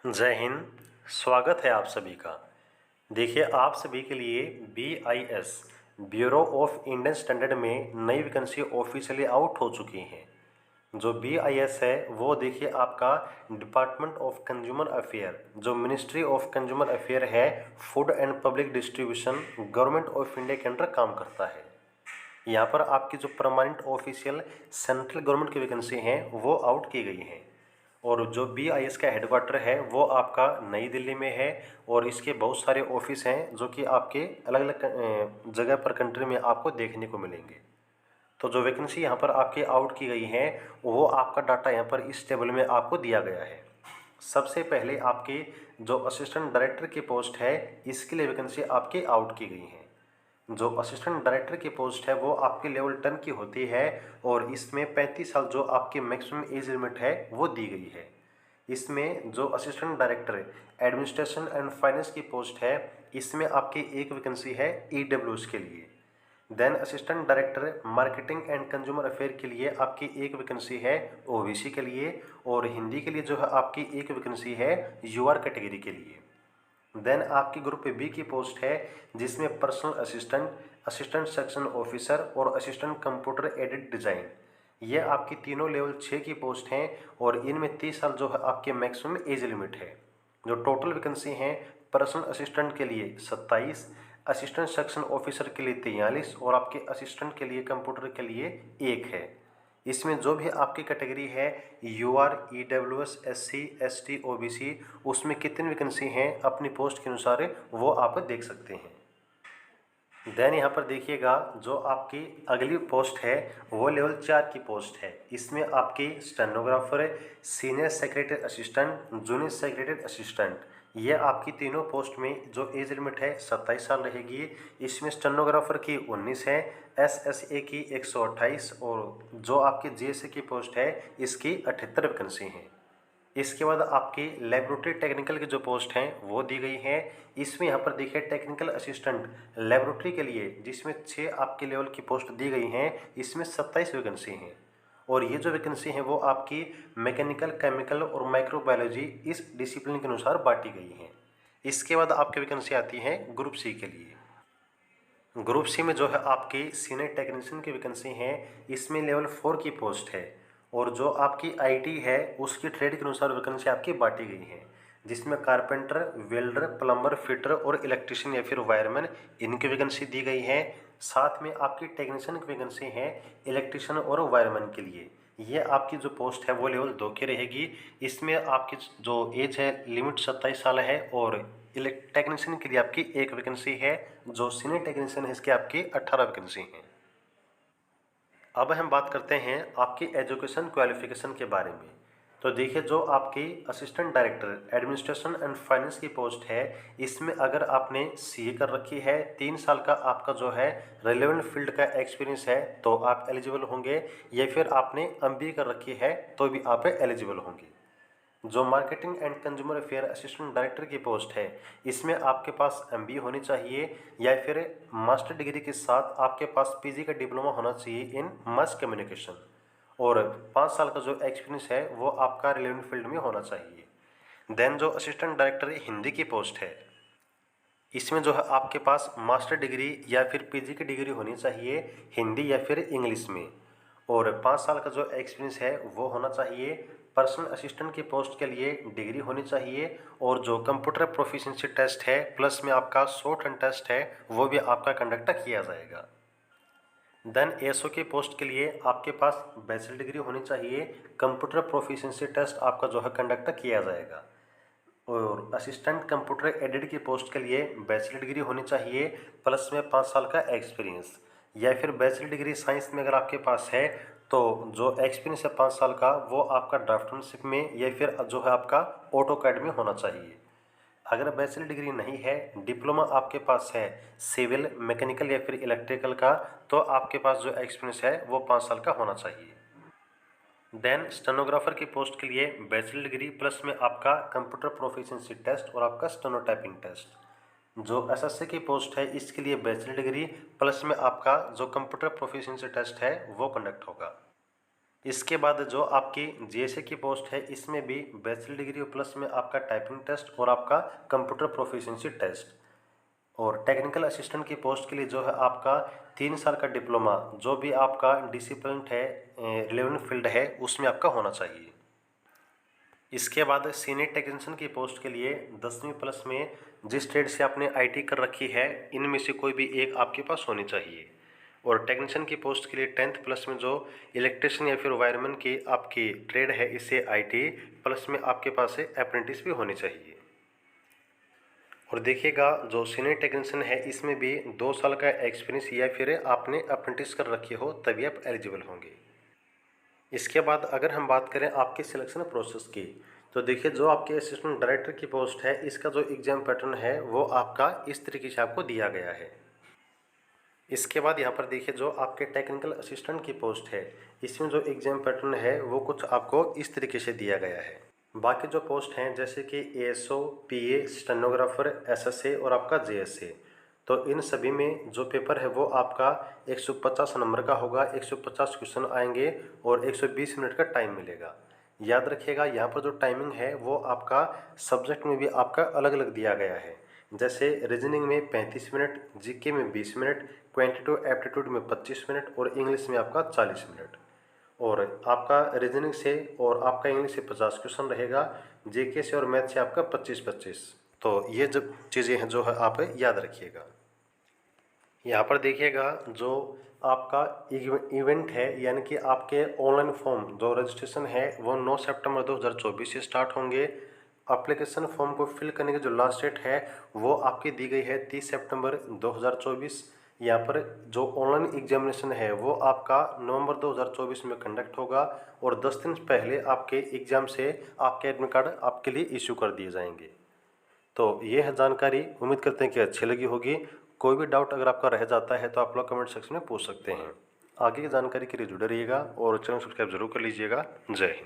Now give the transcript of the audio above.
जय हिंद। स्वागत है आप सभी का। देखिए, आप सभी के लिए BIS bureau of Indian standard में नई वैकेंसी ऑफिशियली आउट हो चुकी हैं। जो BIS है वो देखिए आपका डिपार्टमेंट ऑफ कंज्यूमर अफेयर, जो मिनिस्ट्री ऑफ कंज्यूमर अफेयर है, food and public distribution, government of India के अंडर काम करता है। यहाँ पर आपकी जो परमानेंट ऑफिशियल सेंट्रल गवर्नमेंट की वैकेंसी हैं वो आउट की गई हैं। और जो BIS का हेडक्वार्टर है वो आपका नई दिल्ली में है। और इसके बहुत सारे ऑफिस हैं जो कि आपके अलग अलग जगह पर कंट्री में आपको देखने को मिलेंगे। तो जो वैकेंसी यहाँ पर आपकी आउट की गई है वो आपका डाटा यहाँ पर इस टेबल में आपको दिया गया है। सबसे पहले आपकी जो असिस्टेंट डायरेक्टर की पोस्ट है इसके लिए वैकेंसी आपकी आउट की गई है। जो असिस्टेंट डायरेक्टर की पोस्ट है वो आपकी लेवल 10 की होती है और इसमें 35 साल जो आपकी मैक्सिमम एज लिमिट है वो दी गई है। इसमें जो assistant director administration and finance की पोस्ट है इसमें आपकी एक वैकेंसी है EWS के लिए। Then assistant director marketing and consumer affair के लिए आपकी एक वैकेंसी है OBC के लिए। और हिंदी के लिए जो है आपकी एक वैकेंसी है UR कैटेगरी के लिए। देन आपकी ग्रुप बी की पोस्ट है जिसमें personal assistant, assistant section officer और असिस्टेंट कंप्यूटर एडेड डिज़ाइन, ये आपकी तीनों लेवल 6 की पोस्ट हैं। और इनमें 30 साल जो है आपके मैक्सिमम एज लिमिट है। जो टोटल वैकेंसी हैं पर्सनल असिस्टेंट के लिए 27, असिस्टेंट सेक्शन ऑफिसर के लिए 43 और आपके असिस्टेंट के लिए कंप्यूटर के लिए 1 है। इसमें जो भी आपकी कैटेगरी है UR, EWS, SC, ST, OBC, उसमें कितनी वैकेंसी हैं अपनी पोस्ट के अनुसार वो आप देख सकते हैं। देन यहाँ पर देखिएगा जो आपकी अगली पोस्ट है वो लेवल 4 की पोस्ट है। इसमें आपकी stenographer, senior secretary assistant, junior secretary assistant, ये आपकी तीनों पोस्ट में जो एज लिमिट है 27 साल रहेगी। इसमें स्टेनोग्राफर की 19 है, SSA की 128 और जो आपकी GSA की पोस्ट है इसकी 78 वैकेंसी हैं। इसके बाद आपकी लेबोरेटरी टेक्निकल की जो पोस्ट हैं वो दी गई हैं। इसमें यहाँ पर देखिए टेक्निकल असिस्टेंट लेबोरेटरी के लिए जिसमें 6 आपके लेवल की पोस्ट दी गई हैं, इसमें 27 वैकेंसी हैं। और ये जो वैकेंसी हैं वो आपकी मैकेनिकल, केमिकल और माइक्रोबायोलॉजी इस डिसिप्लिन के अनुसार बांटी गई हैं। इसके बाद आपकी वैकेंसी आती है ग्रुप सी के लिए। ग्रुप सी में जो है आपकी सीनियर टेक्नीशियन की वैकेंसी है, इसमें लेवल 4 की पोस्ट है। और जो आपकी IT है उसकी ट्रेड के अनुसार वैकेंसी आपकी बांटी गई है, जिसमें कारपेंटर, वेल्डर, प्लम्बर, फिटर और इलेक्ट्रिशियन या फिर वायरमैन, इनकी वैकेंसी दी गई है। साथ में आपकी टेक्नीशियन की वैकेंसी है इलेक्ट्रिशियन और वायरमैन के लिए। ये आपकी जो पोस्ट है वो लेवल 2 की रहेगी। इसमें आपकी जो एज है लिमिट 27 साल है। और टेक्नीशियन के लिए आपकी एक वैकेंसी है। जो सीनियर टेक्नीशियन है इसकी आपकी 18 वैकेंसी हैं। अब हम बात करते हैं आपकी एजुकेशन क्वालिफिकेशन के बारे में। तो देखिए जो आपकी assistant director administration and finance की पोस्ट है, इसमें अगर आपने CA कर रखी है, 3 साल का आपका जो है रेलेवेंट फील्ड का एक्सपीरियंस है तो आप एलिजिबल होंगे। या फिर आपने MBA कर रखी है तो भी आप एलिजिबल होंगे। जो marketing and consumer affair assistant director की पोस्ट है, इसमें आपके पास MBA होनी चाहिए या फिर मास्टर डिग्री के साथ आपके पास PG का डिप्लोमा होना चाहिए इन मास कम्युनिकेशन। और 5 साल का जो एक्सपीरियंस है वो आपका रिलेवेंट फील्ड में होना चाहिए। देन जो असिस्टेंट डायरेक्टर हिंदी की पोस्ट है, इसमें जो है आपके पास मास्टर डिग्री या फिर PG की डिग्री होनी चाहिए हिंदी या फिर इंग्लिश में। और 5 साल का जो एक्सपीरियंस है वो होना चाहिए। पर्सनल असिस्टेंट की पोस्ट के लिए डिग्री होनी चाहिए। और जो कंप्यूटर प्रोफिशिएंसी टेस्ट है प्लस में आपका शॉर्ट हैंड टेस्ट है वो भी आपका कंडक्ट किया जाएगा। देन ASO की पोस्ट के लिए आपके पास बैचलर डिग्री होनी चाहिए। कंप्यूटर प्रोफिशिएंसी टेस्ट आपका जो है कंडक्ट किया जाएगा। और असिस्टेंट कंप्यूटर एडेड की पोस्ट के लिए बैचलर डिग्री होनी चाहिए प्लस में 5 साल का एक्सपीरियंस। या फिर बैचलर डिग्री साइंस में अगर आपके पास है तो जो एक्सपीरियंस है 5 साल का वो आपका ड्राफ्टमैनशिप में या फिर जो है आपका ऑटोकैड में होना चाहिए। अगर बैचलर डिग्री नहीं है, डिप्लोमा आपके पास है सिविल, मैकेनिकल या फिर इलेक्ट्रिकल का, तो आपके पास जो एक्सपीरियंस है वो 5 साल का होना चाहिए। देन स्टेनोग्राफर की पोस्ट के लिए बैचलर डिग्री प्लस में आपका कंप्यूटर प्रोफिशिएंसी टेस्ट और आपका स्टेनो टाइपिंग टेस्ट। जो SSA की पोस्ट है इसके लिए बैचलर डिग्री प्लस में आपका जो कंप्यूटर प्रोफिशिएंसी टेस्ट है वो कंडक्ट होगा। इसके बाद जो आपकी जीएसए की पोस्ट है इसमें भी बैचलर डिग्री प्लस में आपका टाइपिंग टेस्ट और आपका कंप्यूटर प्रोफिशिएंसी टेस्ट। और टेक्निकल असिस्टेंट की पोस्ट के लिए जो है आपका 3 साल का डिप्लोमा जो भी आपका डिसिप्लिन है रिलेवेंट फील्ड है उसमें आपका होना चाहिए। इसके बाद सीनियर टेक्नीशियन की पोस्ट के लिए 10वीं प्लस में जिस ट्रेड से आपने आईटी कर रखी है इनमें से कोई भी एक आपके पास होनी चाहिए। और टेक्नीशियन की पोस्ट के लिए 10th प्लस में जो इलेक्ट्रिशियन या फिर वायरमैन की आपकी ट्रेड है इससे आईटी प्लस में आपके पास अप्रेंटिस भी होनी चाहिए। और देखिएगा जो सीनियर टेक्नीशियन है इसमें भी 2 साल का एक्सपीरियंस या फिर आपने अप्रेंटिस कर रखी हो तभी आप एलिजिबल होंगे। इसके बाद अगर हम बात करें आपके सिलेक्शन प्रोसेस की तो देखिए जो आपके असिस्टेंट डायरेक्टर की पोस्ट है इसका जो एग्जाम पैटर्न है वो आपका इस तरीके से आपको दिया गया है। इसके बाद यहाँ पर देखिए जो आपके टेक्निकल असिस्टेंट की पोस्ट है इसमें जो एग्जाम पैटर्न है वो कुछ आपको इस तरीके से दिया गया है। बाकी जो पोस्ट हैं जैसे कि एएसओ, पीए, स्टेनोग्राफर, एसएसए और आपका जेएसए, तो इन सभी में जो पेपर है वो आपका 150 नंबर का होगा। 150 क्वेश्चन आएंगे और 120 मिनट का टाइम मिलेगा। याद रखिएगा यहाँ पर जो टाइमिंग है वो आपका सब्जेक्ट में भी आपका अलग अलग दिया गया है। जैसे रीजनिंग में 35 मिनट, जीके में 20 मिनट, क्वांटिटेटिव एप्टीट्यूड में 25 मिनट और इंग्लिश में आपका 40 मिनट। और आपका रीजनिंग से और आपका इंग्लिश से 50 क्वेश्चन रहेगा, जीके से और मैथ से आपका 25-25। तो ये जब चीज़ें हैं जो है आप याद रखिएगा। यहाँ पर देखिएगा जो आपका इवेंट है यानी कि आपके ऑनलाइन फॉर्म जो रजिस्ट्रेशन है वो 9 सितंबर 2024 से स्टार्ट होंगे। एप्लीकेशन फॉर्म को फिल करने की जो लास्ट डेट है वो आपकी दी गई है 30 सितंबर 2024। यहाँ पर जो ऑनलाइन एग्जामिनेशन है वो आपका नवंबर 2024 में कंडक्ट होगा और 10 दिन पहले आपके एग्ज़ाम से आपके एडमिट कार्ड आपके लिए इशू कर दिए जाएंगे। तो ये है जानकारी, उम्मीद करते हैं कि अच्छी लगी होगी। कोई भी डाउट अगर आपका रह जाता है तो आप लोग कमेंट सेक्शन में पूछ सकते हैं। आगे की जानकारी के लिए जुड़े रहिएगा और चैनल सब्सक्राइब जरूर कर लीजिएगा। जय हिंद।